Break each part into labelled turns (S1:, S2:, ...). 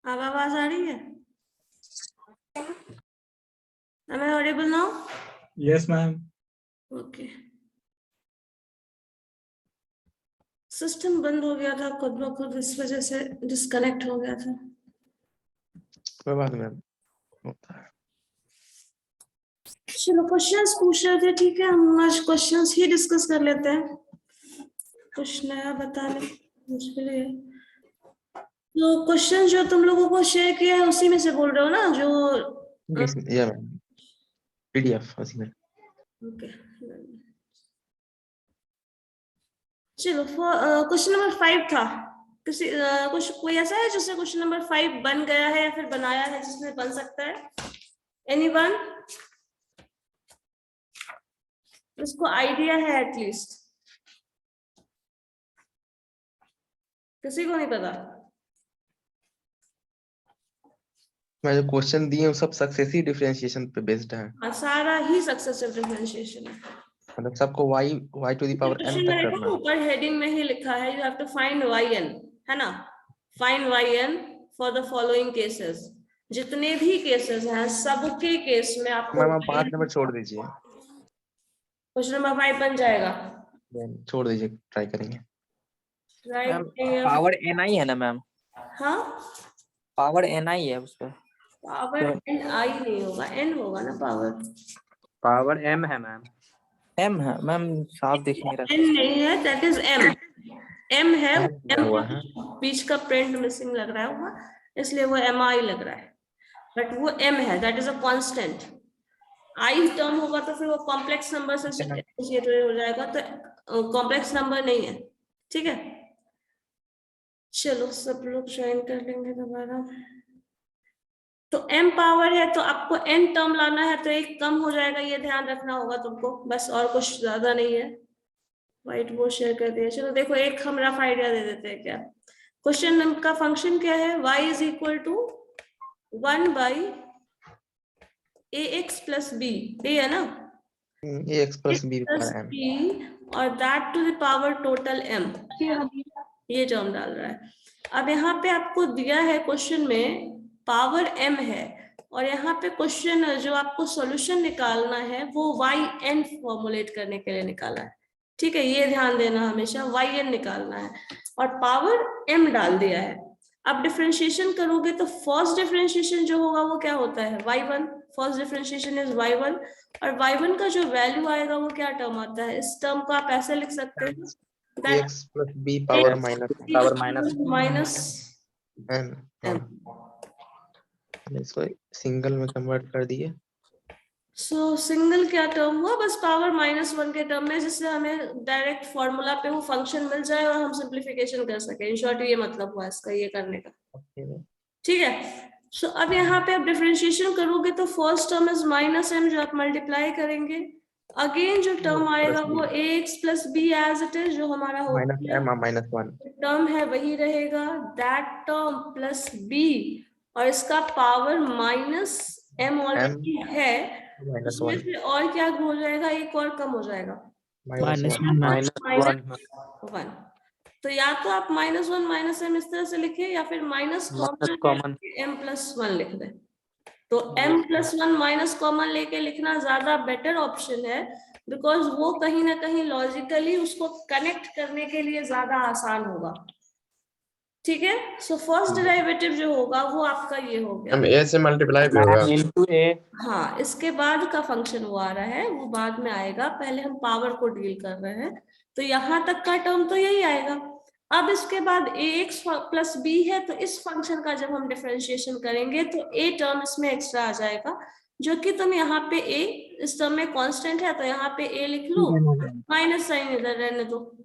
S1: अब आवाज आ रही है? Am I audible now?
S2: Yes, ma'am.
S1: Okay. System बंद हो गया था खुद ब खुद, इस वजह से डिस्कनेक्ट हो गया था।
S3: कोई बात नहीं होता है।
S1: चलो क्वेश्चंस पूछ रहे थे, ठीक है, हम आज क्वेश्चंस ही डिस्कस कर लेते हैं, कुछ नया बताने मुश्किल है। तो क्वेश्चन जो तुम लोगों को शेयर किया है उसी में से बोल रहे हो ना, जो
S3: या मैम पीडीएफ उसी में।
S1: ओके चलो, क्वेश्चन नंबर 5 था। किसी कुछ कोई ऐसा है जिसने क्वेश्चन नंबर 5 बन गया है या फिर बनाया है, जिसमें बन सकता है? एनीवन? इसको आइडिया है एटलीस्ट? किसी को नहीं पता?
S3: मैं जो क्वेश्चन दिए हैं सब सक्सेसिव डिफरेंशिएशन पे बेस्ड है।
S1: हाँ, सारा ही सक्सेसिव डिफरेंशिएशन है।
S3: मतलब सबको y to the power n
S1: question
S3: तक
S1: में
S3: करना है।
S1: ऊपर हेडिंग में ही लिखा है, you have to find yn, है ना? Find yn for the following cases. जितने भी केसेस हैं सबके केस में आपको
S3: मैम आप 5 नंबर छोड़ दीजिए।
S1: क्वेश्चन नंबर 5 बन जाएगा।
S3: छोड़ दीजिए, ट्राई करेंगे।
S4: पावर ni है ना मैम?
S1: हाँ,
S4: पावर ni है उस पे।
S1: पावर n आई नहीं होगा, n होगा ना पावर।
S4: पावर m है मैम। m है मैम, साफ दिख नहीं रहा।
S1: n नहीं है, दैट इज m। m है, m
S3: हुआ है।
S1: बीच का प्रिंट मिसिंग लग रहा है, इसलिए वो mi लग रहा है, बट वो m है, that is a constant. I term होगा तो फिर वो कॉम्प्लेक्स नंबर से एसोसिएट हो जाएगा, तो कॉम्प्लेक्स नंबर नहीं है, ठीक है। चलो सब लोग ज्वाइन कर लेंगे दोबारा। तो m पावर है तो आपको n टर्म लाना है, तो एक कम हो जाएगा, ये ध्यान रखना होगा तुमको, बस और कुछ ज्यादा नहीं है। व्हाइट बोर्ड शेयर कर दिया। चलो देखो, एक हम रफ आइडिया दे देते हैं क्या। क्वेश्चन का फंक्शन क्या है? y is equal to 1 by ax plus b, ये है ना?
S3: ax प्लस b पर m
S1: और that to the power total m, ये टर्म डाल रहा है। अब यहाँ पे आपको दिया है क्वेश्चन में पावर m है, और यहाँ पे क्वेश्चन जो आपको सॉल्यूशन निकालना है वो yn फॉर्मुलेट करने के लिए निकाला है, ठीक है, ये ध्यान देना हमेशा, yn निकालना है और पावर m डाल दिया है। अब डिफरेंशिएशन करोगे तो फर्स्ट डिफरेंशिएशन जो होगा वो क्या होता है? y1, first differentiation is y1, और y1 का जो वैल्यू आएगा वो क्या टर्म आता है? इस टर्म को आप ऐसे लिख सकते हैं,
S3: ax plus b power minus n। इसको सिंगल में कन्वर्ट कर दिए।
S1: सो सिंगल क्या टर्म हुआ? बस पावर -1 के टर्म में, जिससे हमें डायरेक्ट फॉर्मूला पे वो फंक्शन मिल जाए और हम सिंप्लीफिकेशन कर सके। इन शॉर्ट ये मतलब हुआ इसका ये करने का, ठीक है। सो अब यहाँ पे आप डिफरेंशिएशन करोगे तो फर्स्ट टर्म इज -m, जो आप मल्टीप्लाई करेंगे, अगेन जो टर्म आएगा वो ax plus b as it is, जो हमारा
S3: -m-1
S1: टर्म है वही रहेगा, दैट टर्म प्लस b, और इसका पावर -m ऑलरेडी है, उसमें से और क्या हो जाएगा? एक और कम हो जाएगा, -1। तो या तो आप -1 -m इस तरह से लिखे, या फिर माइनस कॉमन m प्लस 1 लिख दें। तो m प्लस 1 माइनस कॉमन लेके लिखना ज्यादा बेटर ऑप्शन है, बिकॉज वो कहीं ना कहीं लॉजिकली उसको कनेक्ट करने के लिए ज्यादा आसान होगा, ठीक है। सो फर्स्ट डेरिवेटिव जो होगा वो आपका ये हो गया,
S3: हम a से मल्टीप्लाई भी होगा
S4: इनटू a।
S1: हाँ, इसके बाद का फंक्शन वो आ रहा है, वो बाद में आएगा, पहले हम पावर को डील कर रहे हैं। तो यहाँ तक का टर्म तो यही आएगा। अब इसके बाद ax प्लस b है, तो इस फंक्शन का जब हम डिफरेंशिएशन करेंगे तो a टर्म इसमें एक्स्ट्रा आ जाएगा, जो कि तुम यहाँ पे a इस टर्म में कांस्टेंट है, तो यहाँ पे a लिख लो, माइनस साइन इधर रहने दो।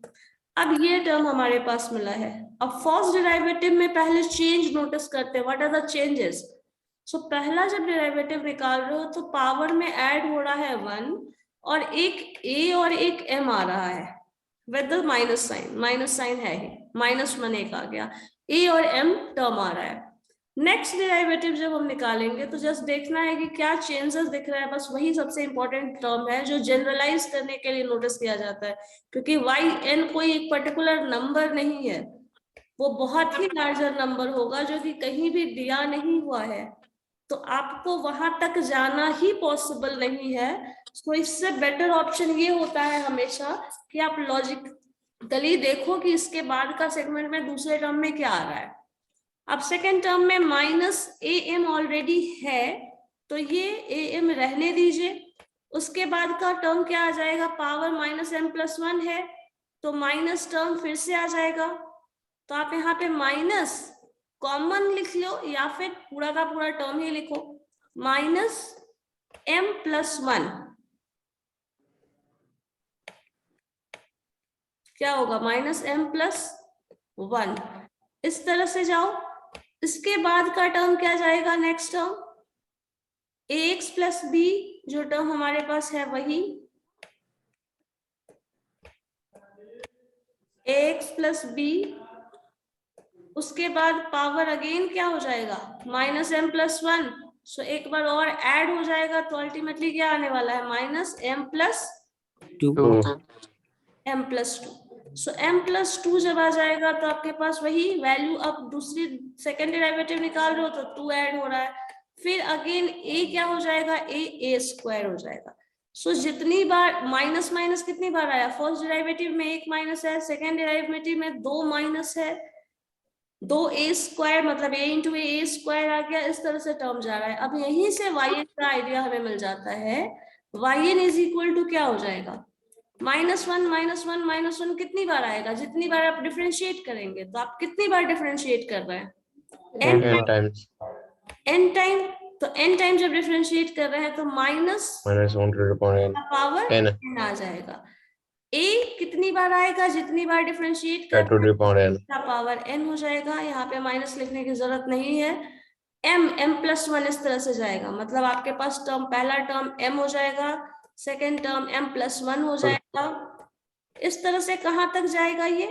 S1: अब ये टर्म हमारे पास मिला है। अब फर्स्ट डेरिवेटिव में पहले चेंज नोटिस करते हैं, व्हाट आर द चेंजेस। सो पहला जब डेरिवेटिव निकाल रहे हो तो पावर में ऐड हो रहा है 1, और एक a और एक m आ रहा है विद द माइनस साइन है ही, -1 एक आ गया, a और m टर्म आ रहा है। नेक्स्ट डेरिवेटिव जब हम निकालेंगे तो जस्ट देखना है कि क्या चेंजेस दिख रहा है, बस वही सबसे इंपॉर्टेंट टर्म है जो जनरलाइज करने के लिए नोटिस किया जाता है, क्योंकि yn कोई एक पर्टिकुलर नंबर नहीं है, वो बहुत ही लार्जर नंबर होगा जो कि कहीं भी दिया नहीं हुआ है, तो आपको वहां तक जाना ही पॉसिबल नहीं है। तो इससे बेटर ऑप्शन ये होता है हमेशा कि आप लॉजिकली देखो कि इसके बाद का सेगमेंट में दूसरे टर्म में क्या आ रहा है। अब सेकेंड टर्म में माइनस ए एम ऑलरेडी है, तो ये ए एम रहने दीजिए। उसके बाद का टर्म क्या आ जाएगा, power minus M plus one है, तो माइनस टर्म फिर से आ जाएगा। तो आप यहाँ पे माइनस कॉमन लिख लो या फिर पूरा का पूरा टर्म ही लिखो, माइनस एम प्लस वन। क्या होगा, माइनस एम प्लस वन। इस तरह से जाओ। इसके बाद का टर्म क्या जाएगा, नेक्स्ट टर्म ए एक्स प्लस बी, जो टर्म हमारे पास है वही ए एक्स प्लस बी। उसके बाद पावर अगेन क्या हो जाएगा, माइनस एम प्लस वन। सो एक बार और ऐड हो जाएगा, तो अल्टीमेटली क्या आने वाला है, minus M plus
S3: 2
S1: M plus two. So M plus two जब आ जाएगा तो आपके पास वही वैल्यू, अब दूसरी सेकेंड डेरिवेटिव निकाल रहे हो तो 2 ऐड हो रहा है। फिर अगेन ए क्या हो जाएगा, ए स्क्वायर हो जाएगा। सो जितनी बार माइनस माइनस कितनी बार आया, फर्स्ट डेरिवेटिव में एक माइनस है, सेकेंड डेरिवेटिव में 2 माइनस है, 2 ए स्क्वायर मतलब ए इंटू ए स्क्वायर आ गया। इस तरह से टर्म जा रहा है। अब यहीं से वाई एन का आइडिया हमें मिल जाता है। Y N is equal to क्या हो जाएगा, minus one minus one minus one कितनी बार आएगा, जितनी बार आप डिफरेंशिएट करेंगे। तो आप कितनी बार डिफरेंशिएट कर रहे हैं,
S3: n times
S1: एन टाइम। तो एन टाइम जब डिफरेंशिएट कर रहे हैं तो minus
S3: -1 to the power n
S1: power
S3: n
S1: N आ जाएगा। ए कितनी बार आएगा, जितनी बार डिफरेंशिएट कर
S3: to the power n
S1: power N हो जाएगा। यहाँ पे माइनस लिखने की जरूरत नहीं है। एम प्लस वन इस तरह से जाएगा, मतलब आपके पास टर्म, पहला टर्म एम हो जाएगा, second term M plus one हो जाएगा। इस तरह से कहां तक जाएगा ये,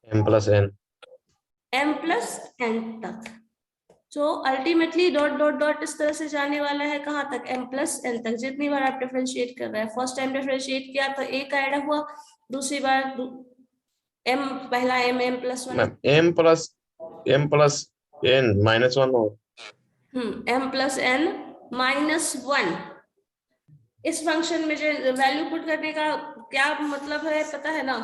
S3: m plus n
S1: M plus N तक। तो अल्टीमेटली डॉट डॉट डॉट इस तरह से जाने वाला है कहां तक, एम प्लस एन तक। जितनी बार आप डिफरेंशिएट कर रहे हैं, फर्स्ट टाइम डिफरेंशिएट किया तो ए का ऐड हुआ, दूसरी बार एम, पहला M M plus one,
S3: m plus n -1 हो
S1: M plus N minus one. इस फंक्शन में जो वैल्यू पुट करने का क्या मतलब है पता है ना,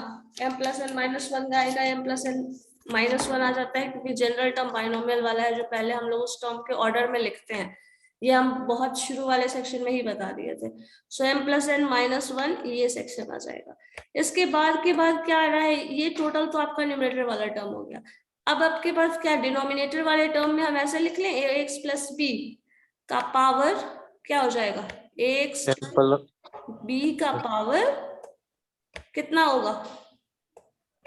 S1: M plus N minus one आएगा, M plus N minus one आ जाता है, क्योंकि जनरल टर्म बाइनोमियल वाला है, जो पहले हम लोग उस टर्म के ऑर्डर में लिखते हैं। ये हम बहुत शुरू वाले सेक्शन में ही बता दिए थे। So M plus N minus one, ये सेक्शन आ जाएगा। इसके बाद क्या आ रहा है, ये टोटल तो आपका न्यूमरेटर वाला टर्म हो गया। अब आपके पास क्या, डिनोमिनेटर वाले टर्म में हम ऐसे लिख लें, ए एक्स प्लस बी का पावर क्या हो जाएगा, एक्स बी का पावर कितना होगा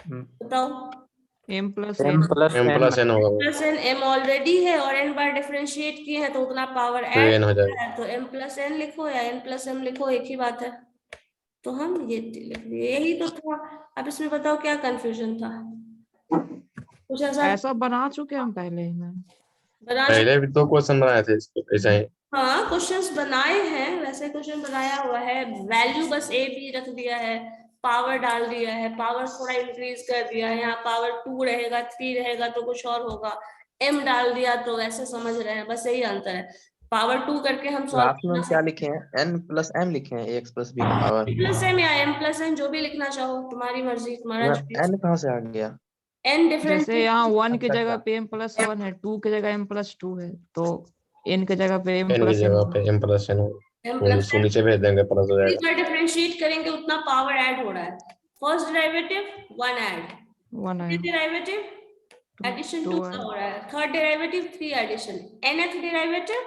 S1: बताओ,
S4: m plus
S3: m plus n होगा वो,
S1: प्लस एन। एम ऑलरेडी है और एन बार डिफरेंशिएट किए हैं तो उतना पावर
S3: तो
S1: ऐड
S3: n हो जाएगा।
S1: है, तो एम प्लस एन लिखो या एन प्लस एम लिखो, एक ही बात है। तो हम ये लिख दिए, यही तो था। अब इसमें बताओ क्या कंफ्यूजन था, कुछ
S2: ऐसा बना चुके हम पहले ही मैम।
S1: बना
S3: पहले भी 2 क्वेश्चन बनाए थे इसको ऐसा ही।
S1: हाँ, क्वेश्चंस बनाए हैं, वैसे क्वेश्चन बनाया हुआ है, वैल्यू बस ए बी रख दिया है, पावर डाल दिया है, पावर थोड़ा इंक्रीज कर दिया है, यहाँ पावर 2 रहेगा, 3 रहेगा तो कुछ और होगा, एम डाल दिया तो वैसे समझ रहे हैं, बस यही अंतर है। पावर 2 करके हम सॉल्व
S4: लास्ट में क्या लिखे हैं, n plus m लिखे हैं, ax plus b का पावर।
S1: प्लस एम या एम प्लस एन जो भी लिखना चाहो, तुम्हारी मर्जी, तुम्हारा
S4: n कहाँ से आ गया,
S1: एन डिफरेंस।
S2: जैसे यहाँ 1 की
S4: अच्छा,
S2: जगह पे m plus 1 है, 2 की जगह m plus 2 है, तो n की जगह पे m
S3: n की
S2: plus n
S3: जगह
S2: होगा।
S3: पे m plus n होगा,
S1: एम
S3: तो
S1: प्लस
S3: इसको नीचे भेज देंगे, प्लस हो जाएगा।
S1: जितना डिफरेंशिएट करेंगे उतना पावर ऐड हो रहा है। फर्स्ट डेरिवेटिव 1 ऐड,
S2: 1 है,
S1: सेकंड डेरिवेटिव एडिशन 2
S2: 2
S1: का हो रहा है, third derivative 3 addition, nth derivative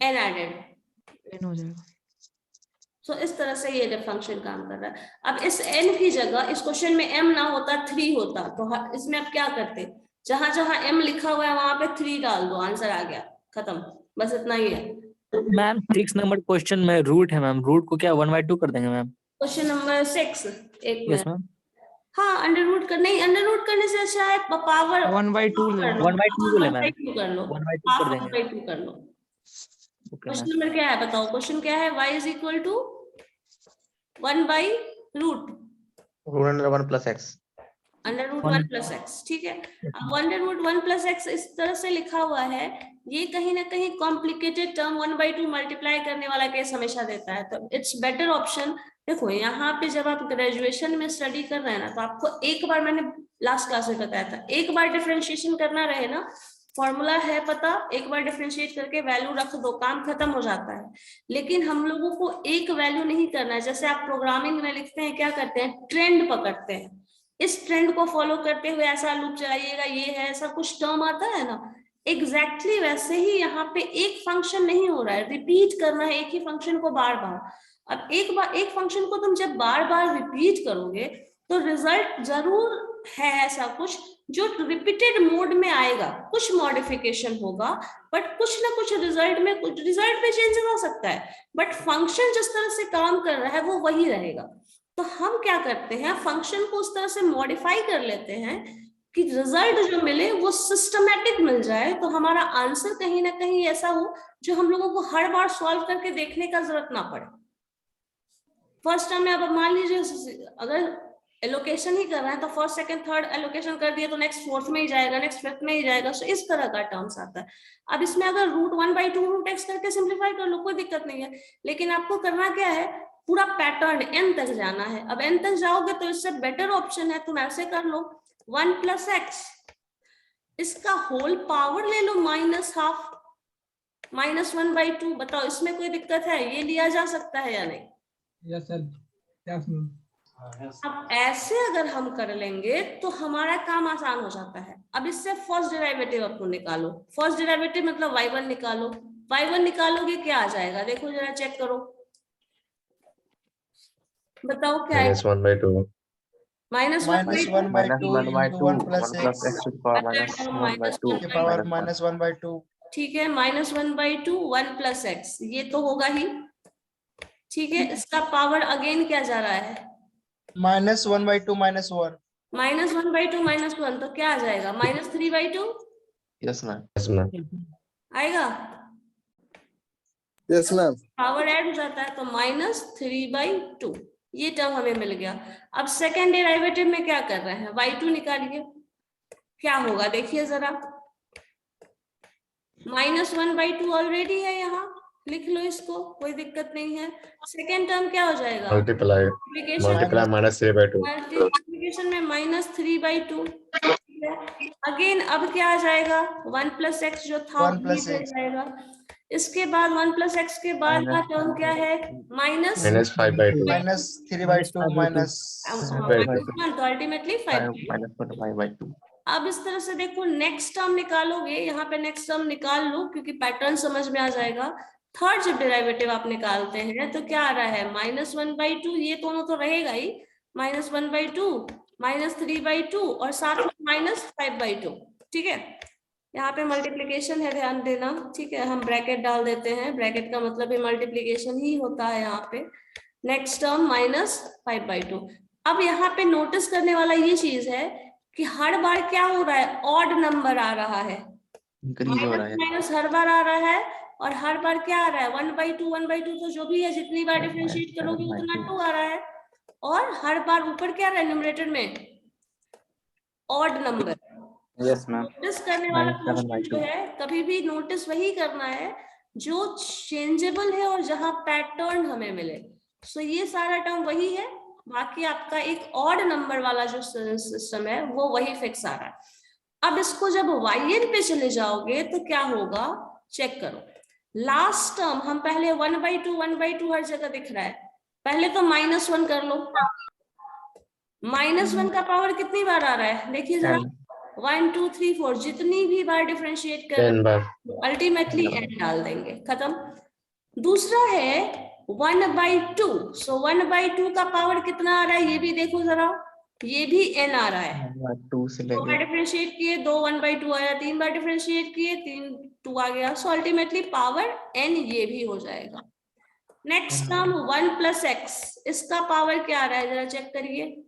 S1: n added,
S2: n हो जाएगा।
S1: सो इस तरह से ये फंक्शन काम कर रहा है। अब इस n की जगह इस क्वेश्चन में m ना होता 3 होता, तो इसमें आप क्या करते, जहां जहां m लिखा हुआ है वहां पे 3 डाल दो, आंसर आ गया, खत्म, बस इतना ही है।
S5: मैम 6 नंबर क्वेश्चन में रूट है मैम, रूट को क्या 1/2 कर देंगे मैम?
S1: क्वेश्चन नंबर 6, एक
S5: यस
S1: मिनट,
S5: मैम,
S1: हाँ अंडर रूट कर, नहीं अंडर रूट करने से अच्छा है पावर
S2: 1/2 ले लो।
S5: 1/2 को ले मैम,
S1: 1/2 कर लो,
S5: 1/2 कर देंगे।
S1: 1/2 कर लो।
S5: ओके
S1: क्वेश्चन
S5: मैम,
S1: नंबर क्या है बताओ, क्वेश्चन क्या है, y is equal to 1/√,
S3: root under 1 plus x
S1: under root 1 plus X, ठीक है। अब अंडर रूट 1 प्लस एक्स इस तरह से लिखा हुआ है, ये कहीं ना कहीं कॉम्प्लिकेटेड टर्म 1/2 मल्टीप्लाई करने वाला केस हमेशा देता है, तो इट्स बेटर ऑप्शन। देखो यहाँ पे जब आप ग्रेजुएशन में स्टडी कर रहे हैं ना, तो आपको एक बार, मैंने लास्ट क्लास में बताया था, एक बार डिफरेंशिएशन करना रहे ना, फॉर्मूला है पता, एक बार डिफरेंशिएट करके वैल्यू रख दो, काम खत्म हो जाता है। लेकिन हम लोगों को एक वैल्यू नहीं करना है, जैसे आप प्रोग्रामिंग में लिखते हैं, क्या करते हैं, ट्रेंड पकड़ते हैं, इस ट्रेंड को फॉलो करते हुए ऐसा लूप चलाइएगा, ये है, ऐसा कुछ टर्म आता है ना, एग्जैक्टली वैसे ही यहाँ पे एक फंक्शन नहीं हो रहा है, रिपीट करना है एक ही फंक्शन को बार बार। अब एक फंक्शन को तुम जब बार बार रिपीट करोगे तो रिजल्ट जरूर है ऐसा कुछ जो रिपीटेड मोड में आएगा, कुछ मॉडिफिकेशन होगा, बट कुछ ना कुछ रिजल्ट में चेंजेस आ सकता है, बट फंक्शन जिस तरह से काम कर रहा है वो वही रहेगा। तो हम क्या करते हैं, फंक्शन को उस तरह से मॉडिफाई कर लेते हैं कि रिजल्ट जो मिले वो सिस्टमैटिक मिल जाए, तो हमारा आंसर कहीं ना कहीं ऐसा हो जो हम लोगों को हर बार सॉल्व करके देखने का जरूरत ना पड़े। फर्स्ट टाइम में अब मान लीजिए अगर एलोकेशन ही कर रहे हैं तो फर्स्ट सेकंड थर्ड एलोकेशन कर दिया तो नेक्स्ट फोर्थ में ही जाएगा, नेक्स्ट फिफ्थ में ही जाएगा, सो इस तरह का टर्म्स आता है। अब इसमें अगर रूट 1/2 रूट एक्स करके सिंप्लीफाई कर लो, कोई दिक्कत नहीं है, लेकिन आपको करना क्या है, पूरा पैटर्न एन तक जाना है। अब एन तक जाओगे तो इससे बेटर ऑप्शन है, तुम ऐसे कर लो 1 प्लस एक्स, इसका होल पावर ले लो -½ -1/2। बताओ इसमें कोई दिक्कत है, ये लिया जा सकता है या नहीं?
S6: Yes sir, yes ma'am.
S1: अब ऐसे अगर हम कर लेंगे तो हमारा काम आसान हो जाता है। अब इससे फर्स्ट डेरिवेटिव आपको निकालो, फर्स्ट डेरिवेटिव मतलब y1 निकालो, y1 निकालोगे क्या आ जाएगा, देखो जरा चेक करो, बताओ क्या है,
S3: -1/2
S6: -1/2 1 प्लस x की पावर -1/2।
S1: ठीक है, -1/2 1 प्लस एक्स, ये तो होगा ही, ठीक है। इसका पावर अगेन क्या जा रहा है,
S6: -1/2 -1
S1: -1/2 -1, तो क्या आ जाएगा, -3/2
S3: यस मैम
S1: आएगा,
S7: यस मैम।
S1: पावर ऐड हो जाता है तो -3/2, ये टर्म हमें मिल गया। अब सेकेंड डेरिवेटिव में क्या कर रहे हैं, y2 निकालिए, क्या होगा देखिए जरा, -1/2 ऑलरेडी है, यहाँ लिख लो इसको, कोई दिक्कत नहीं है। सेकेंड टर्म क्या हो जाएगा,
S3: मल्टीप्लाई -3/2
S1: मल्टीप्लिकेशन में -3/2, अगेन अब क्या आ जाएगा, 1 प्लस एक्स जो था
S6: 1 प्लस
S1: वो
S6: x।
S1: जाएगा। इसके बाद 1 प्लस एक्स के बाद का टर्म क्या है, माइनस
S3: -5/2
S1: तो अल्टीमेटली 5। अब इस तरह से देखो, नेक्स्ट टर्म निकालोगे, यहाँ पे नेक्स्ट टर्म निकाल लो क्योंकि पैटर्न समझ में आ जाएगा। थर्ड जब डेरिवेटिव आप निकालते हैं तो क्या आ रहा है, -1/2, ये दोनों तो रहेगा ही, -1/2 -3/2 और साथ में -5/2, ठीक है। यहाँ पे मल्टीप्लिकेशन है, ध्यान देना, ठीक है। हम ब्रैकेट डाल देते हैं, ब्रैकेट का मतलब भी मल्टीप्लिकेशन ही होता है यहाँ पे। Next term -5/2। अब यहाँ पे नोटिस करने वाला ये चीज है कि हर बार क्या हो रहा है, ऑड नंबर आ रहा है,
S3: इंक्रीज हो रहा है,
S1: माइनस हर बार आ रहा है, और हर बार क्या आ रहा है, 1/2 तो जो भी है, जितनी बार डिफरेंशिएट करोगे उतना 2 आ रहा है, और हर बार ऊपर क्या आ रहा है न्यूमरेटर में, odd number.
S4: Yes ma'am.
S1: Notice करने वाला क्वेश्चन जो है, कभी भी नोटिस वही करना है जो चेंजेबल है और जहां पैटर्न हमें मिले। सो ये सारा टर्म वही है, बाकी आपका एक ऑड नंबर वाला जो सिस्टम है वो वही फिक्स आ रहा है। अब इसको जब yn पे चले जाओगे तो क्या होगा, चेक करो। लास्ट टर्म हम पहले 1/2 हर जगह दिख रहा है, पहले तो -1 कर लो, -1 का पावर कितनी बार आ रहा है, देखिए जरा, 1 2 3 4, जितनी भी बार डिफरेंशिएट कर अल्टीमेटली n डाल देंगे, खत्म। दूसरा है 1/2, सो 1/2 का पावर कितना आ रहा है, ये भी देखो जरा, ये भी n आ रहा है,
S3: 2 से
S1: 2 बार डिफरेंशिएट किए 2 1/2 आया, 3 बार डिफरेंशिएट किए 3 2 आ गया, सो अल्टीमेटली पावर n ये भी हो जाएगा। नेक्स्ट टर्म 1 प्लस एक्स, इसका पावर क्या आ रहा है जरा चेक करिए,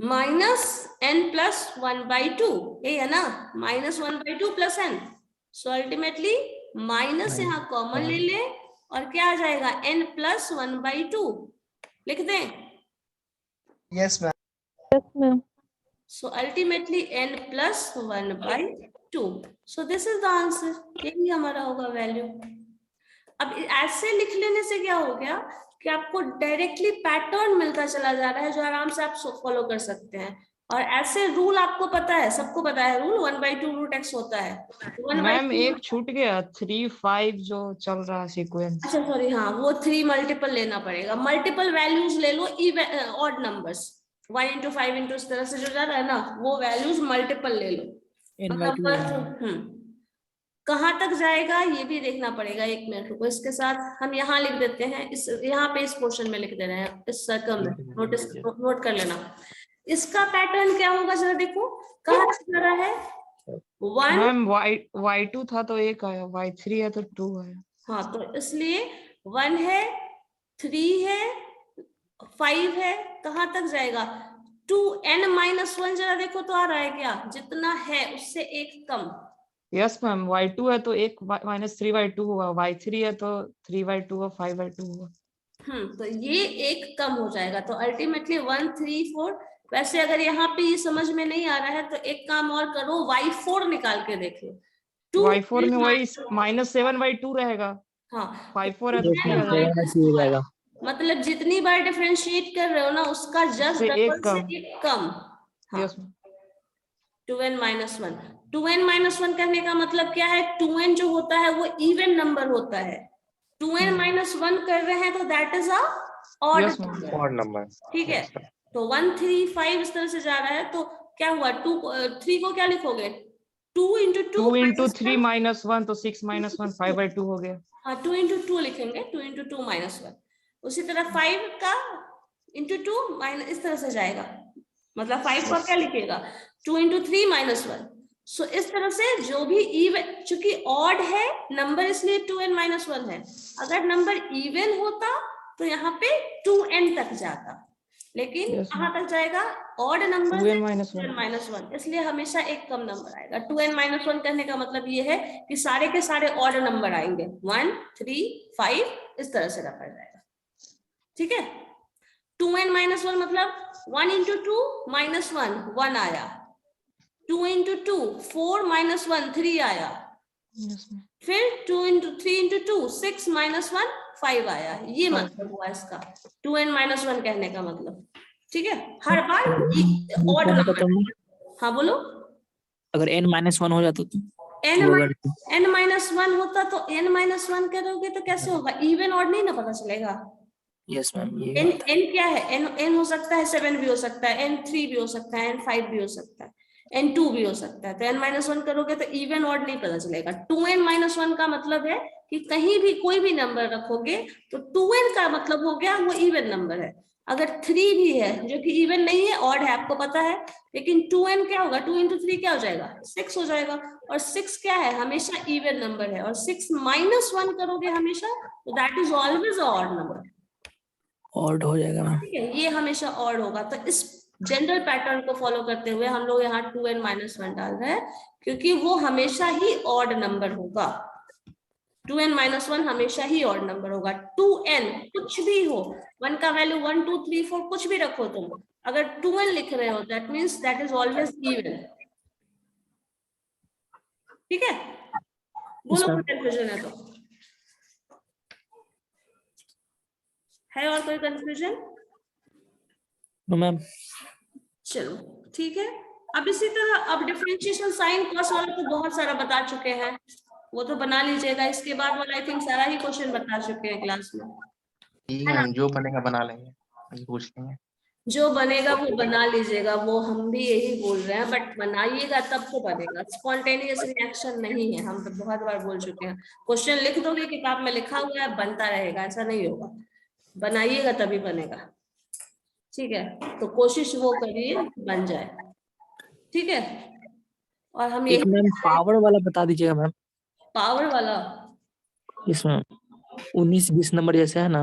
S1: -n+1/2, ये है ना, -1/2 + n, सो अल्टीमेटली माइनस यहाँ कॉमन ले ले और क्या आ जाएगा, n+1/2, लिख दें,
S6: yes ma'am.
S2: Yes, ma'am.
S1: So ultimately n plus 1/2. So this is the answer. यही हमारा होगा वैल्यू। अब ऐसे लिख लेने से क्या हो गया कि आपको डायरेक्टली पैटर्न मिलता चला जा रहा है जो आराम से आप फॉलो कर सकते हैं। और ऐसे रूल आपको पता है, सबको पता है, रूल 1/2 रूट x होता है। 1/2
S2: मैम एक छूट गया 3 5 जो चल रहा है सीक्वेंस।
S1: अच्छा सॉरी, हाँ वो 3 मल्टीपल लेना पड़ेगा। मल्टीपल वैल्यूज ले लो, ऑड नंबर्स 1 into 5 into इस तरह से जो जा रहा है ना, वो वैल्यूज मल्टीपल ले लो। कहाँ तक जाएगा ये भी देखना पड़ेगा। एक मिनट रुको, इसके साथ हम यहाँ लिख देते हैं, इस यहाँ पे इस पोर्शन में लिख दे रहे हैं, इस सर्कल में नोट कर लेना। इसका पैटर्न क्या होगा जरा देखो, कहाँ तक जा रहा है। 1
S2: मैम y2 था तो 1 आया, y3 है तो 2 आया।
S1: हाँ तो इसलिए 1 है, 3 है, 5 है, कहाँ तक जाएगा 2n-1 जरा देखो तो आ रहा है क्या, जितना है उससे एक कम।
S2: यस मैम, y2 है तो 1 -3/2 होगा, y3 है तो 3/2 और 5/2 होगा।
S1: तो ये एक कम हो जाएगा। तो अल्टीमेटली 1 3 4। वैसे अगर यहाँ पे ये समझ में नहीं आ रहा है तो एक काम और करो, y4 निकाल के देख लो।
S2: y4 में वही -7/2 रहेगा।
S1: हाँ
S2: 5/4 है तो 3 आ जाएगा।
S1: मतलब जितनी बार डिफरेंशिएट कर रहे हो ना उसका जस्ट डबल से एक कम। हाँ
S2: यस मैम।
S1: 2n-1। 2n-1 करने का मतलब क्या है, 2n जो होता है वो इवन नंबर होता है। 2n-1 कर रहे हैं तो that is a odd
S3: number.
S1: ठीक है। तो 1 3 5 इस तरह से जा रहा है तो क्या हुआ, 3 को क्या लिखोगे, 2 into 2
S2: into 3 -1 तो 6 -1 5/2 हो गया।
S1: हाँ 2 into 2 लिखेंगे, 2 into 2 -1। उसी तरह 5 का into 2 माइनस इस तरह से जाएगा, मतलब 5 का क्या लिखेगा 2 into 3 -1। सो इस तरह से जो भी इवन, चूंकि ऑड है नंबर इसलिए 2n-1 है। अगर नंबर इवन होता तो यहाँ पे 2n तक जाता, लेकिन कहाँ तक जाएगा, ऑड नंबर 2n-1, इसलिए हमेशा एक कम नंबर आएगा। 2n-1 करने का मतलब ये है कि सारे के सारे ऑड नंबर आएंगे, 1 3 5 इस तरह से रखा जाएगा। ठीक है, 2n-1 मतलब 1 into 2 -1 आया, 2 into 2 4 -1 3 आया, फिर 2 into 3 into 2 6 -1 5 आया। ये मतलब हुआ इसका 2n-1 कहने का मतलब। ठीक है, हर बार ऑड नंबर। हाँ बोलो,
S5: अगर n-1 हो जाता तो
S1: n-1 होता तो n-1 करोगे तो कैसे होगा, इवन ऑड नहीं ना पता चलेगा।
S5: यस मैम,
S1: n क्या है, n हो सकता है 7 भी हो सकता है, n3 भी हो सकता है, n5 भी हो सकता है, n2 भी हो सकता है। तो n-1 करोगे तो इवन ऑड नहीं पता चलेगा। 2n-1 का मतलब है कि कहीं भी कोई भी नंबर रखोगे तो 2n का मतलब हो गया वो इवन नंबर है। अगर 3 भी है जो कि इवन नहीं है, ऑड है, आपको पता है, लेकिन 2n क्या होगा, 2 into 3 क्या हो जाएगा 6 हो जाएगा। और 6 क्या है, हमेशा इवन नंबर है, और 6 -1 करोगे हमेशा तो that is always odd number,
S5: odd हो जाएगा मैम।
S1: ठीक है, ये हमेशा ऑड होगा। तो इस जनरल पैटर्न को फॉलो करते हुए हम लोग यहाँ 2n-1 डाल रहे हैं, क्योंकि वो हमेशा ही ऑड नंबर होगा। 2n-1 हमेशा ही ऑड नंबर होगा। 2n कुछ भी हो, 1 का वैल्यू 1 2 3 4 कुछ भी रखो तुम, अगर 2n लिख रहे हो that means that is always even. ठीक है, बोलो कोई कंफ्यूजन है तो, है और कोई कंफ्यूजन?
S5: मैम
S1: चलो ठीक है। अब इसी तरह अब डिफरेंशिएशन साइन कॉस वाला तो बहुत सारा बता चुके हैं, वो तो बना लीजिएगा। इसके बाद वाला आई थिंक सारा ही क्वेश्चन बता चुके हैं क्लास में।
S3: हम जो बनेगा बना लेंगे, पूछ लेंगे।
S1: जो बनेगा वो बना लीजिएगा, वो हम भी यही बोल रहे हैं, बट बनाइएगा तब तो बनेगा। स्पॉन्टेनियस रिएक्शन नहीं है, हम तो बहुत बार बोल चुके हैं। क्वेश्चन लिख दोगे, किताब में लिखा हुआ है, बनता रहेगा, ऐसा नहीं होगा। बनाइएगा तभी बनेगा। ठीक है, तो कोशिश वो करिए बन जाए। ठीक है, और हम
S5: एक मैम पावर वाला बता दीजिएगा मैम।
S1: पावर वाला
S5: इसमें 19-20 नंबर जैसे है ना,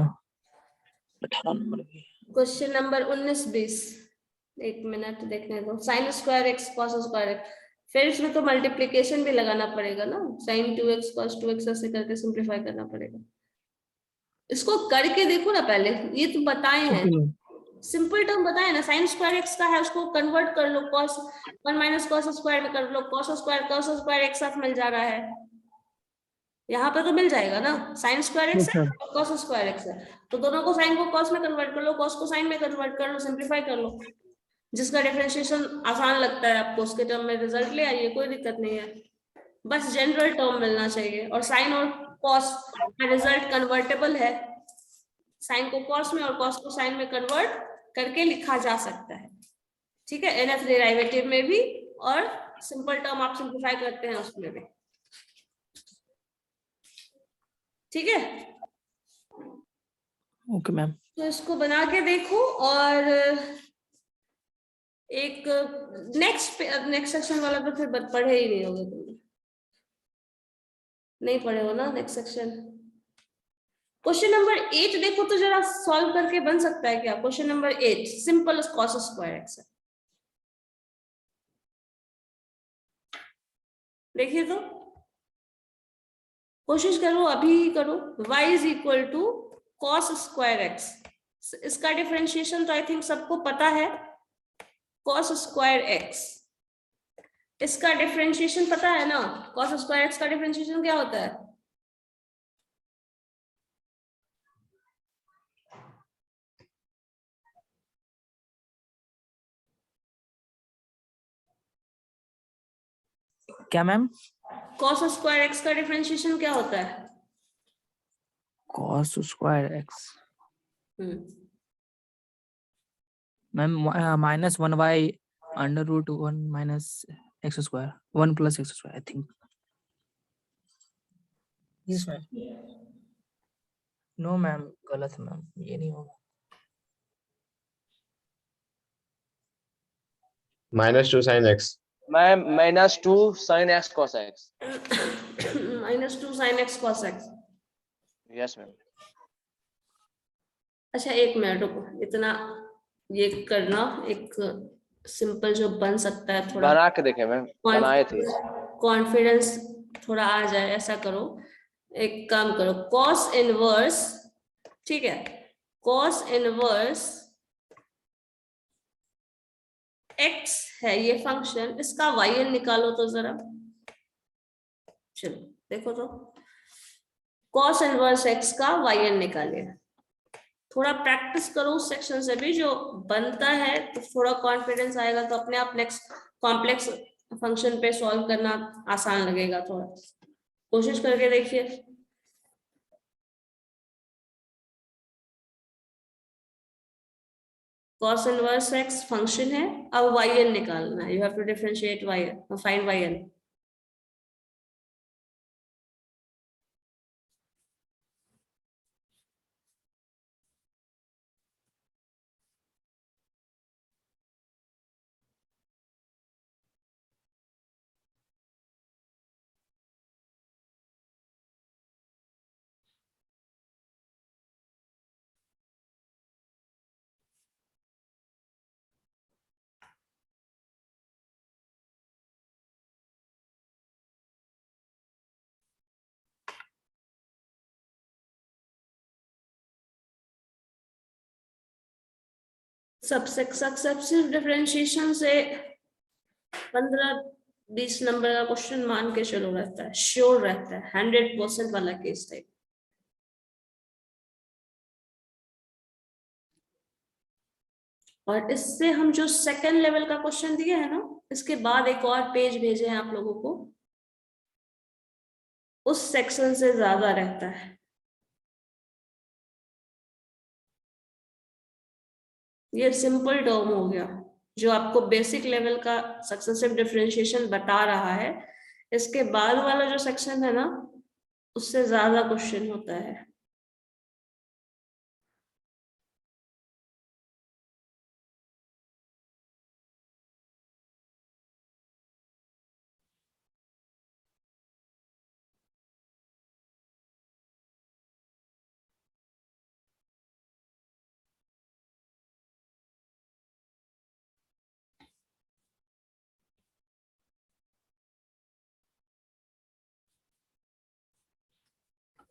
S5: 18 नंबर भी।
S1: क्वेश्चन नंबर 19-20, एक मिनट देखने दो। Sign square X cos square x, फिर इसमें तो मल्टीप्लिकेशन भी लगाना पड़ेगा ना, साइन 2x कॉस 2x ऐसे करके सिंप्लीफाई करना पड़ेगा। इसको करके देखो ना पहले, ये तो बताए हैं। सिंपल टर्म बताए ना, साइन स्क्वायर एक्स का है, उसको कन्वर्ट कर लो, कॉस 1 माइनस कॉस स्क्वायर में कर लो, कॉस स्क्वायर एक साथ मिल जा रहा है, यहाँ पे तो मिल जाएगा ना, साइन स्क्वायर एक्स है और कॉस स्क्वायर एक्स है, तो दोनों को साइन को कॉस में कन्वर्ट कर लो, कॉस को साइन में कन्वर्ट कर लो, सिंप्लीफाई कर लो, जिसका डिफरेंशिएशन आसान लगता है आपको उसके टर्म में रिजल्ट ले आइए, कोई दिक्कत नहीं है, बस जनरल टर्म मिलना चाहिए। और साइन और कॉस का रिजल्ट कन्वर्टेबल है, साइन को कॉस में और कॉस को साइन में कन्वर्ट करके लिखा जा सकता है, ठीक है, एनएफ डेरिवेटिव में भी, और सिंपल टर्म आप सिंप्लीफाई करते हैं उसमें भी, ठीक है।
S5: Okay ma'am.
S1: तो इसको बना के देखो, और एक नेक्स्ट सेक्शन वाला तो फिर पढ़े ही नहीं होगे तुम, नहीं पढ़े हो ना नेक्स्ट सेक्शन। क्वेश्चन नंबर 8 देखो तो जरा सॉल्व करके बन सकता है क्या? Question number 8 simple cos square X है, देखिए तो कोशिश करो, अभी ही करो। y is equal to cos square X, इसका डिफरेंशिएशन तो आई थिंक सबको पता है, कॉस स्क्वायर एक्स, इसका डिफरेंशिएशन पता है ना, कॉस स्क्वायर एक्स का डिफरेंशिएशन क्या होता है?
S5: क्या मैम?
S1: कॉस स्क्वायर एक्स का डिफरेंशिएशन क्या होता है?
S5: Cos square X ma'am -1/√1 - x square 1 + x square, I think. Yes ma'am. No ma'am, गलत है मैम, ये नहीं होगा।
S3: -2 sin x।
S7: Ma'am -2 sin x cos x।
S1: -2 sin x cos x।
S7: Yes ma'am.
S1: अच्छा एक मिनट रुको, इतना ये करना, एक सिंपल जो बन सकता है, थोड़ा
S7: बना के देखे मैम, बनाए थे।
S1: कॉन्फिडेंस थोड़ा आ जाए, ऐसा करो, एक काम करो, कॉस इनवर्स, ठीक है, कॉस इनवर्स x है ये फंक्शन, इसका yn निकालो तो जरा, चलो देखो तो, कॉस इनवर्स x का yn निकालिए, थोड़ा प्रैक्टिस करो उस सेक्शन से भी, जो बनता है तो थोड़ा कॉन्फिडेंस आएगा, तो अपने आप नेक्स्ट कॉम्प्लेक्स फंक्शन पे सॉल्व करना आसान लगेगा, थोड़ा कोशिश करके देखिए। cos इनवर्स x फंक्शन है, अब yn निकालना है, you have to differentiate yn, find yn। Successive differentiation से 15-20 नंबर का क्वेश्चन मान के चलो रहता है, श्योर रहता है, 100% वाला केस टाइप। और इससे हम जो सेकंड लेवल का क्वेश्चन दिए है ना, इसके बाद एक और पेज भेजे हैं आप लोगों को, उस सेक्शन से ज्यादा रहता है। ये सिंपल टर्म हो गया जो आपको बेसिक लेवल का सक्सेसिव डिफरेंशिएशन बता रहा है, इसके बाद वाला जो सेक्शन है ना, उससे ज्यादा क्वेश्चन होता है।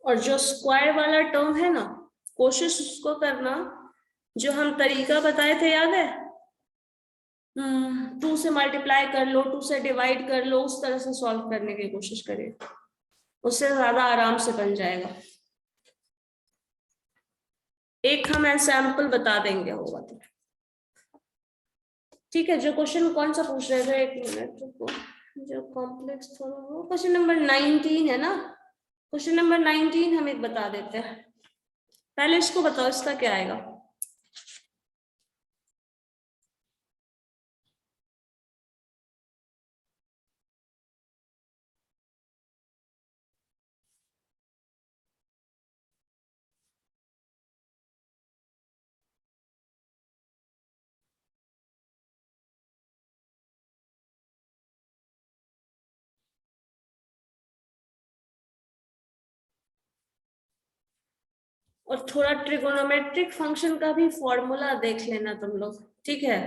S1: और जो स्क्वायर वाला टर्म है ना, कोशिश उसको करना जो हम तरीका बताए थे याद है, 2 से मल्टीप्लाई कर लो, 2 से डिवाइड कर लो, उस तरह से सॉल्व करने की कोशिश करिए, उससे ज्यादा आराम से बन जाएगा। एक हम एग्जाम्पल बता देंगे होगा तो ठीक है। जो क्वेश्चन कौन सा पूछ रहे थे, 1 मिनट रुको, जो कॉम्प्लेक्स थोड़ा वो क्वेश्चन नंबर 19 है ना, क्वेश्चन नंबर 19 हम एक बता देते हैं। पहले इसको बताओ, इसका क्या आएगा। और थोड़ा ट्रिगोनोमेट्रिक फंक्शन का भी फॉर्मूला देख लेना तुम लोग, ठीक है।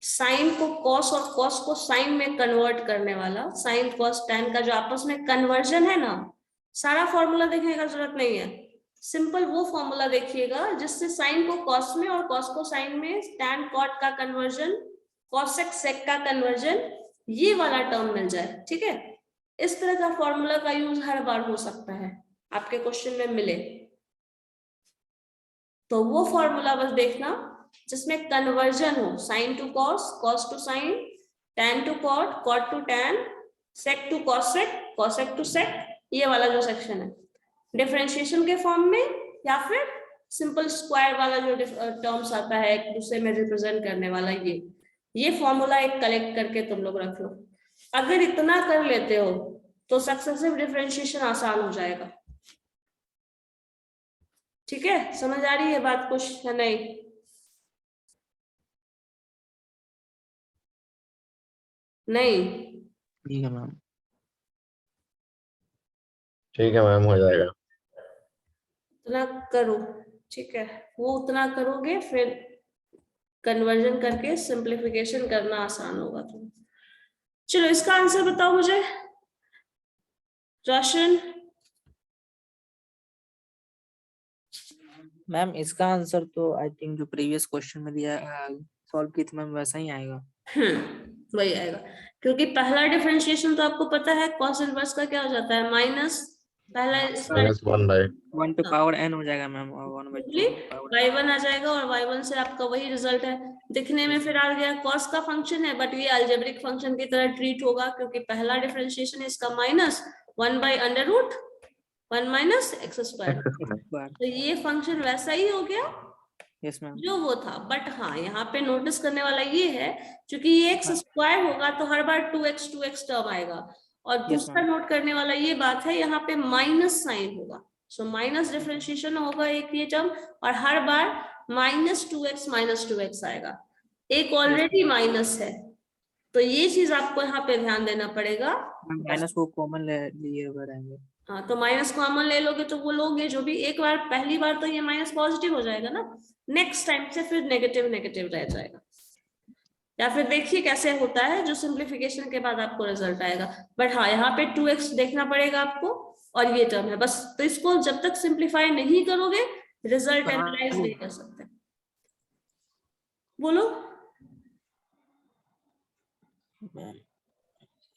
S1: साइन को कॉस और कॉस को साइन में कन्वर्ट करने वाला, साइन कॉस टैन का जो आपस में कन्वर्जन है ना, सारा फॉर्मूला देखने का जरूरत नहीं है। सिंपल वो फॉर्मूला देखिएगा जिससे साइन को कॉस में और कॉस को साइन में, टैन कॉट का कन्वर्जन, कॉसेक सेक का कन्वर्जन, ये वाला टर्म मिल जाए, ठीक है। इस तरह का फॉर्मूला का यूज हर बार हो सकता है, आपके क्वेश्चन में मिले तो वो फॉर्मूला बस देखना जिसमें कन्वर्जन हो, sine to cos, cos to sine, tan to cot, cot to tan, sec to cosec, cosec to sec, ये वाला जो सेक्शन है डिफरेंशिएशन के फॉर्म में, या फिर सिंपल स्क्वायर वाला जो टर्म्स आता है एक दूसरे में रिप्रेजेंट करने वाला, ये फॉर्मूला एक कलेक्ट करके तुम लोग रख लो। अगर इतना कर लेते हो तो सक्सेसिव डिफरेंशिएशन आसान हो जाएगा, ठीक है। समझ आ रही है बात कुछ या नहीं? नहीं
S5: ठीक है मैम।
S8: ठीक है मैम, हो जाएगा।
S1: उतना करो, ठीक है। वो उतना करोगे फिर कन्वर्जन करके सिंप्लीफिकेशन करना आसान होगा तुम। चलो इसका आंसर बताओ मुझे, रोशन।
S5: मैम इसका आंसर तो आई थिंक जो प्रीवियस क्वेश्चन में दिया सॉल्व की थी मैम वैसा ही आएगा।
S1: वही आएगा, क्योंकि पहला डिफरेंशिएशन तो आपको पता है, कॉस इनवर्स का क्या हो जाता है, माइनस पहला इसका
S5: वन टू पावर n हो जाएगा मैम, और 1/2
S1: y1 आ जाएगा, और y1 से आपका वही रिजल्ट है। दिखने में फिर आ गया कॉस का फंक्शन है, बट ये अलजेब्रिक फंक्शन की तरह ट्रीट होगा, क्योंकि पहला डिफरेंशिएशन है इसका माइनस 1/√1 माइनस एक्स स्क्वायर, तो ये फंक्शन वैसा ही हो गया
S5: यस मैम।
S1: जो वो था। बट हाँ, यहाँ पे नोटिस करने वाला ये है, क्योंकि ये एक्स स्क्वायर होगा तो हर बार 2x टर्म आएगा, और दूसरा नोट करने वाला ये बात है, यहाँ पे माइनस साइन होगा, सो माइनस डिफरेंशिएशन होगा एक ये टर्म, और हर बार -2x आएगा, एक ऑलरेडी माइनस है, तो ये चीज आपको यहाँ पे ध्यान देना पड़ेगा।
S5: माइनस को कॉमन लिए हुए रहेंगे।
S1: हाँ, तो माइनस कॉमन ले लोगे तो वो लोगे जो भी, एक बार पहली बार तो ये माइनस पॉजिटिव हो जाएगा ना, नेक्स्ट टाइम से फिर नेगेटिव रह जाएगा। या फिर देखिए कैसे होता है, जो सिंप्लीफिकेशन के बाद आपको रिजल्ट आएगा। बट हाँ, यहाँ पे 2x देखना पड़ेगा आपको, और ये टर्म है बस, तो इसको जब तक सिंप्लीफाई नहीं करोगे रिजल्ट एनालाइज नहीं कर सकते। बोलो।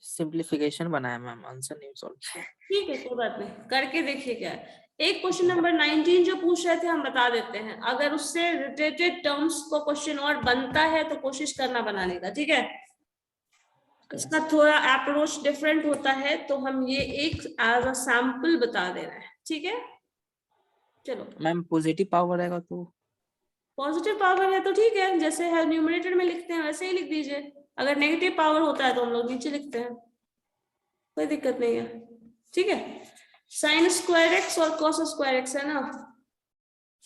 S5: सिंप्लीफिकेशन बनाया मैम, आंसर नहीं सॉल्व किया।
S1: ठीक है, कोई बात नहीं, करके देखिए क्या है। एक क्वेश्चन नंबर 19 जो पूछ रहे थे हम बता देते हैं, अगर उससे रिलेटेड टर्म्स को क्वेश्चन और बनता है तो कोशिश करना बनाने का, ठीक है। इसका थोड़ा अप्रोच डिफरेंट होता है, तो हम ये एक एज अ सैंपल बता दे रहे हैं, ठीक है। चलो
S5: मैम पॉजिटिव पावर रहेगा तो,
S1: पॉजिटिव पावर है तो ठीक है, जैसे है न्यूमरेटर में लिखते हैं वैसे ही लिख दीजिए। अगर नेगेटिव पावर होता है तो हम लोग नीचे लिखते हैं, कोई दिक्कत नहीं है, ठीक है। साइन स्क्वायर एक्स और कॉस स्क्वायर एक्स है ना,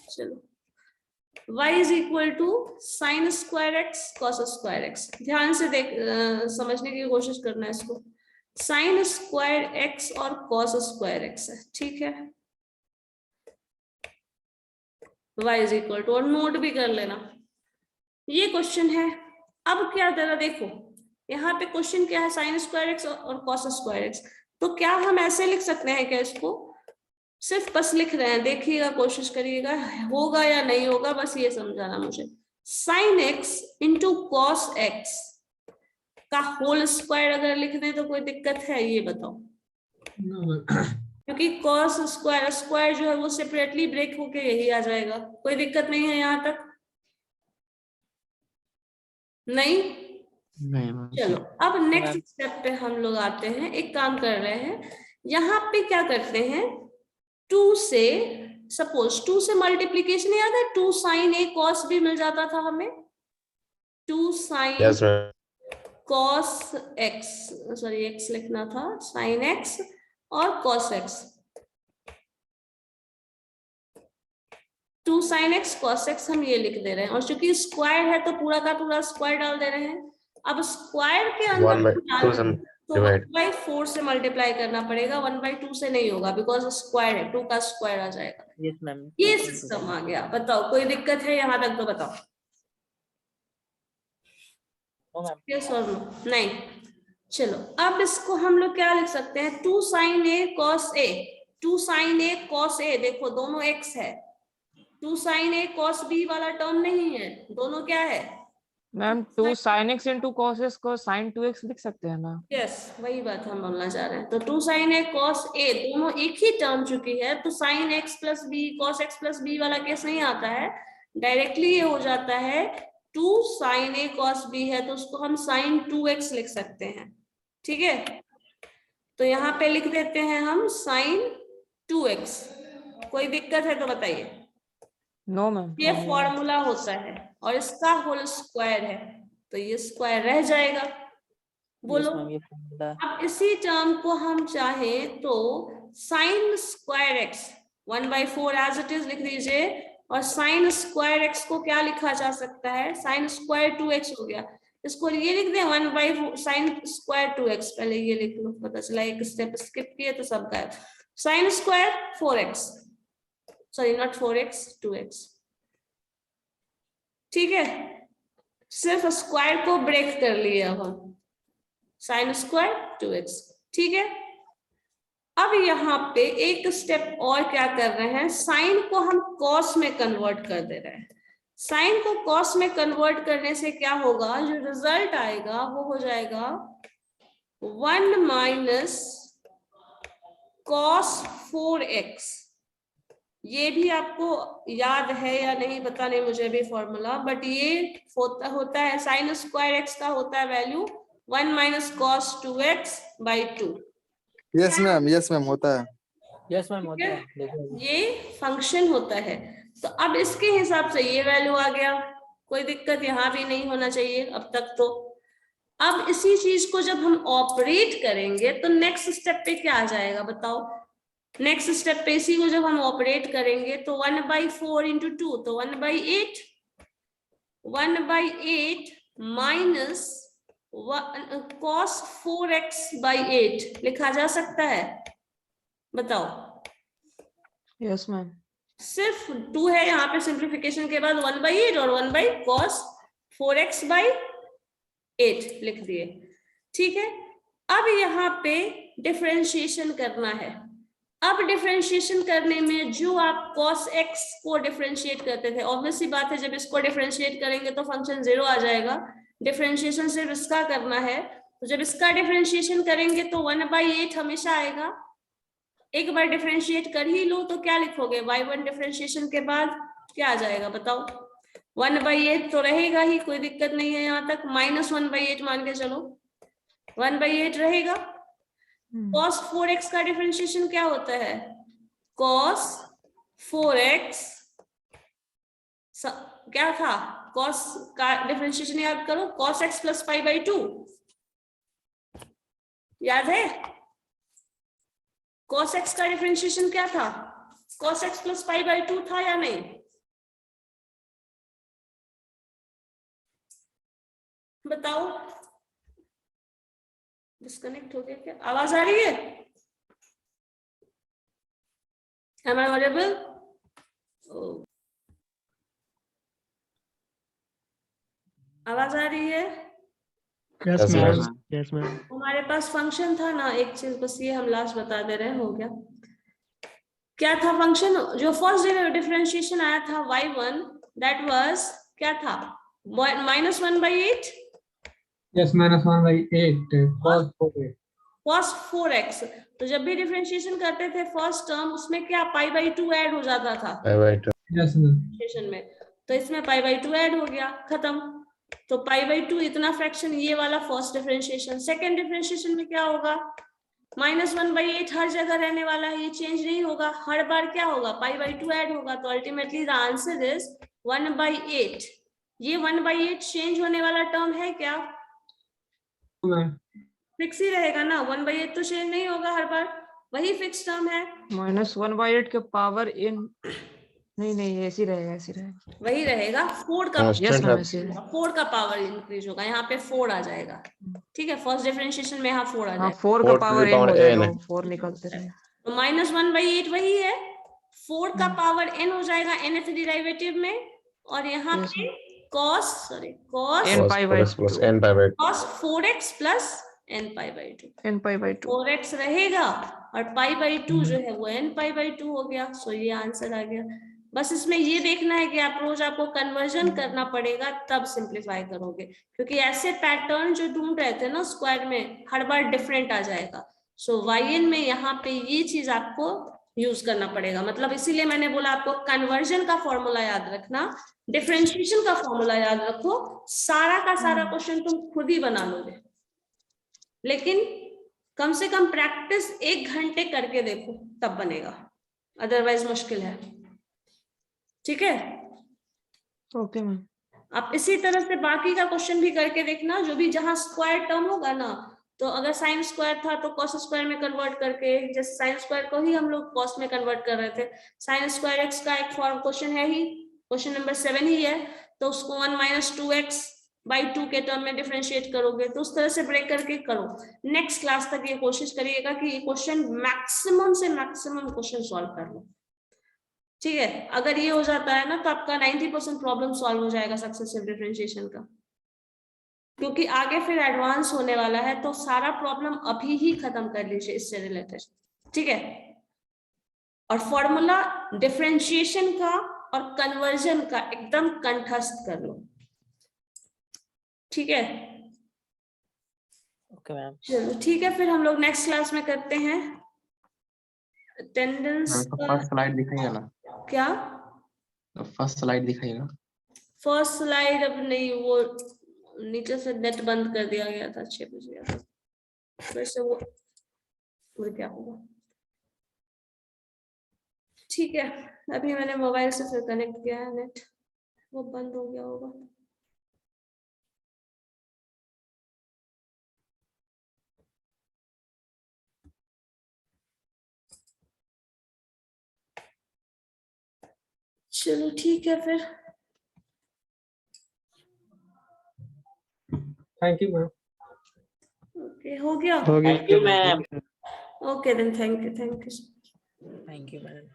S1: चलो y is equal to sine square X cos square X. ध्यान से समझने की कोशिश करना है इसको। साइन स्क्वायर एक्स और कॉस स्क्वायर एक्स है, ठीक है। y इज इक्वल टू, और नोट भी कर लेना, ये क्वेश्चन है। अब क्या जरा देखो, यहाँ पे क्वेश्चन क्या है, साइन स्क्वायर एक्स और कॉस स्क्वायर एक्स, तो क्या हम ऐसे लिख सकते हैं क्या इसको, सिर्फ बस लिख रहे हैं, देखिएगा, कोशिश करिएगा, होगा या नहीं होगा, बस ये समझाना मुझे। Sine x into cos x का होल स्क्वायर अगर लिख दें तो कोई दिक्कत है, ये बताओ? क्योंकि कॉस स्क्वायर स्क्वायर जो है वो सेपरेटली ब्रेक होके यही आ जाएगा, कोई दिक्कत नहीं है यहाँ तक? नहीं? चलो अब नेक्स्ट स्टेप पे हम लोग आते हैं। एक काम कर रहे हैं, यहाँ पे क्या करते हैं, 2 से सपोज 2 से मल्टीप्लीकेशन याद है, 2 साइन ए कॉस भी मिल जाता था हमें, 2 sine
S8: yes ma'am
S1: cos X, sorry X लिखना था, साइन एक्स और cos X, 2 sine X cos X हम ये लिख दे रहे हैं, और चूंकि स्क्वायर है तो पूरा का पूरा स्क्वायर डाल दे रहे हैं। अब स्क्वायर के अंदर
S8: 1/2
S1: तो 1/4 से मल्टीप्लाई करना पड़ेगा, 1/2 से नहीं होगा बिकॉज स्क्वायर है, 2 का स्क्वायर आ जाएगा।
S5: Yes ma'am.
S1: ये सिस्टम आ गया, बताओ कोई दिक्कत है यहाँ तक तो बताओ? यस और नो? नहीं। चलो अब इसको हम लोग क्या लिख सकते हैं, 2 sign A cos A, 2 sign A cos A, देखो दोनों एक्स है, 2 साइन ए कॉस बी वाला टर्म नहीं है, दोनों क्या है
S2: ma'am 2 sin x into cos x को sin 2x लिख सकते हैं ना?
S1: यस वही बात हम बोलना चाह रहे हैं। तो 2 sin a cos a दोनों एक ही टर्म चुकी है, तो sin x plus b cos x plus b वाला केस नहीं आता है, डायरेक्टली ये हो जाता है 2 sin a cos b है तो उसको हम sin 2x लिख सकते हैं, ठीक है? तो यहाँ पे लिख देते हैं हम sin 2x, कोई दिक्कत है तो बताइए?
S2: No ma'am.
S1: ये फॉर्मूला होता है और इसका होल स्क्वायर है तो ये स्क्वायर रह जाएगा, बोलो। अब इसी टर्म को हम चाहें तो sine square X 1/4 as it is लिख दीजिए, और साइन स्क्वायर एक्स को क्या लिखा जा सकता है, साइन स्क्वायर 2x हो गया, इसको ये लिख दें 1/4 साइन स्क्वायर 2x, पहले ये लिख लो, पता चला एक स्टेप स्किप किए तो सब गायब। Sine square 4x, sorry not 4x 2x, ठीक है? सिर्फ स्क्वायर को ब्रेक कर लिए अब हम, साइन स्क्वायर 2x, ठीक है? अब यहाँ पे एक स्टेप और क्या कर रहे हैं, साइन को हम कॉस में कन्वर्ट कर दे रहे हैं। साइन को कॉस में कन्वर्ट करने से क्या होगा, जो रिजल्ट आएगा वो हो जाएगा 1 माइनस कॉस 4x। ये भी आपको याद है या नहीं पता नहीं मुझे भी फॉर्मूला, बट ये होता है साइन स्क्वायर एक्स का होता है value 1 minus cos 2x/2।
S9: Yes ma'am होता है।
S5: यस मैम होता है,
S1: ये फंक्शन होता है। तो अब इसके हिसाब से ये वैल्यू आ गया, कोई दिक्कत यहाँ भी नहीं होना चाहिए अब तक तो। अब इसी चीज को जब हम ऑपरेट करेंगे तो नेक्स्ट स्टेप पे क्या आ जाएगा बताओ? नेक्स्ट स्टेप पे इसी को जब हम ऑपरेट करेंगे तो 1/4 इंटू 2 तो 1/8, 1/8 माइनस cos 4x/8 लिखा जा सकता है, बताओ?
S2: Yes ma'am.
S1: सिर्फ 2 है यहाँ पे, सिंप्लीफिकेशन के बाद 1/8 और 1/cos 4x/8 लिख दिए, ठीक है? अब यहाँ पे डिफरेंशिएशन करना है। अब डिफरेंशिएशन करने में जो आप cos x को डिफरेंशिएट करते थे, ऑब्वियस सी बात है जब इसको डिफरेंशिएट करेंगे तो फंक्शन 0 आ जाएगा। डिफरेंशिएशन सिर्फ इसका करना है, तो जब इसका डिफरेंशिएशन करेंगे तो 1/8 हमेशा आएगा। एक बार डिफरेंशिएट कर ही लो तो क्या लिखोगे, y1 डिफरेंशिएशन के बाद क्या आ जाएगा बताओ? 1/8 तो रहेगा ही, कोई दिक्कत नहीं है यहाँ तक, माइनस 1/8 मान के चलो, 1/8 रहेगा। cos 4x का डिफरेंशिएशन क्या होता है, cos 4x क्या था, cos का डिफरेंशिएशन याद करो, cos x प्लस π/2 याद है? cos x का डिफरेंशिएशन क्या था, cos x प्लस π/2 था या नहीं? बताओ, डिस्कनेक्ट हो गया क्या? आवाज आ रही है? Am I audible? आवाज आ रही है?
S5: Yes ma'am.
S1: हमारे पास फंक्शन था ना एक चीज, बस ये हम लास्ट बता दे रहे हैं, हो गया। क्या था फंक्शन? जो फर्स्ट डिफरेंशिएशन आया था y1, दैट वाज क्या था? -1/8
S6: Yes, -1/8 cos 4x.
S1: cos 4x। तो जब भी डिफरेंशिएशन करते थे फर्स्ट टर्म, उसमें क्या π/2 ऐड हो जाता था
S6: Yes, ma'am.
S1: डिफरेंशिएशन में, तो इसमें π/2 ऐड हो गया, खत्म। तो π/2 इतना फ्रैक्शन, ये वाला फर्स्ट डिफरेंशिएशन। सेकंड डिफरेंशिएशन में क्या होगा? -1/8 हर जगह रहने वाला है, ये चेंज नहीं होगा, हर बार क्या होगा? π/2 ऐड होगा। तो अल्टीमेटली द आंसर इज 1/8। ये 1/8 चेंज होने वाला टर्म है क्या?
S6: Ma'am.
S1: फिक्स ही रहेगा ना, 1/8 तो चेंज नहीं होगा हर बार, वही फिक्स टर्म है,
S2: -1/8 के पावर इन, नहीं ऐसे ही रहेगा, ऐसे ही रहेगा।
S1: वही रहेगा। 4 का
S2: यस मैम, ऐसे ही
S1: 4 का पावर इंक्रीज होगा, यहाँ पे 4 आ जाएगा। ठीक है, फर्स्ट डिफरेंशिएशन में यहाँ 4 आ
S2: हाँ,
S1: जाएगा।
S2: 4 का
S3: 4 to
S2: पावर
S3: the
S2: n हो
S3: power
S2: जाएगा,
S3: n।
S2: 4 निकलते रहे।
S1: तो -1/8 वही है, 4 का पावर n हो जाएगा nth डेरिवेटिव में, और यहाँ
S2: Yes,
S1: पे cos
S2: n
S3: cos 4x plus n pi by 2।
S1: cos 4x plus n/2
S2: n/2।
S1: 4x रहेगा, और π/2 जो है वो n/2 हो गया। सो ये आंसर आ गया। बस इसमें ये देखना है कि अप्रोच आपको कन्वर्जन करना पड़ेगा, तब सिंप्लीफाई करोगे, क्योंकि ऐसे पैटर्न जो ढूंढ रहे थे ना स्क्वायर में, हर बार डिफरेंट आ जाएगा। सो yn में यहाँ पे ये चीज आपको यूज करना पड़ेगा। मतलब इसीलिए मैंने बोला आपको कन्वर्जन का फॉर्मूला याद रखना, डिफरेंशिएशन का फॉर्मूला याद रखो, सारा का सारा क्वेश्चन तुम खुद ही बना लोगे, लेकिन कम से कम प्रैक्टिस 1 घंटे करके देखो, तब बनेगा, अदरवाइज मुश्किल है। ठीक है,
S2: ओके मैम।
S1: आप इसी तरह से बाकी का क्वेश्चन भी करके देखना, जो भी जहां स्क्वायर टर्म होगा ना, तो अगर साइन स्क्वायर था तो कॉस स्क्वायर में कन्वर्ट करके, जैसे साइन स्क्वायर को ही हम लोग कॉस में कन्वर्ट कर रहे थे, साइन स्क्वायर एक्स का एक फॉर्म क्वेश्चन है ही, क्वेश्चन नंबर 7 ही है, तो उसको 1 - 2x/2 के टर्म में डिफरेंशिएट करोगे, तो उस तरह से ब्रेक करके करो। नेक्स्ट क्लास तक ये कोशिश करिएगा कि ये क्वेश्चन मैक्सिमम से मैक्सिमम क्वेश्चन सॉल्व कर लो। ठीक है, अगर ये हो जाता है ना, तो आपका 90% प्रॉब्लम सॉल्व हो जाएगा सक्सेसिव डिफरेंशिएशन का, क्योंकि आगे फिर एडवांस होने वाला है, तो सारा प्रॉब्लम अभी ही खत्म कर लीजिए इससे रिलेटेड। ठीक है, और फॉर्मूला डिफरेंशिएशन का और कन्वर्जन का एकदम कंठस्थ कर लो। ठीक है,
S5: ओके मैम।
S1: चलो ठीक है, फिर हम लोग नेक्स्ट क्लास में करते हैं अटेंडेंस
S3: फर्स्ट स्लाइड दिखाइएगा ना,
S1: क्या?
S3: फर्स्ट स्लाइड दिखाइएगा।
S1: फर्स्ट स्लाइड अब नहीं, वो नीचे से नेट बंद कर दिया गया था, 6 बजे गया था, फिर से वो क्या होगा। ठीक है, अभी मैंने मोबाइल से फिर कनेक्ट किया है नेट, वो बंद हो गया होगा। चलो ठीक है फिर,
S6: Thank you, ma'am.
S1: ओके, हो गया।
S5: Thank you ma'am.
S1: Okay then, thank you.
S5: Thank you ma'am.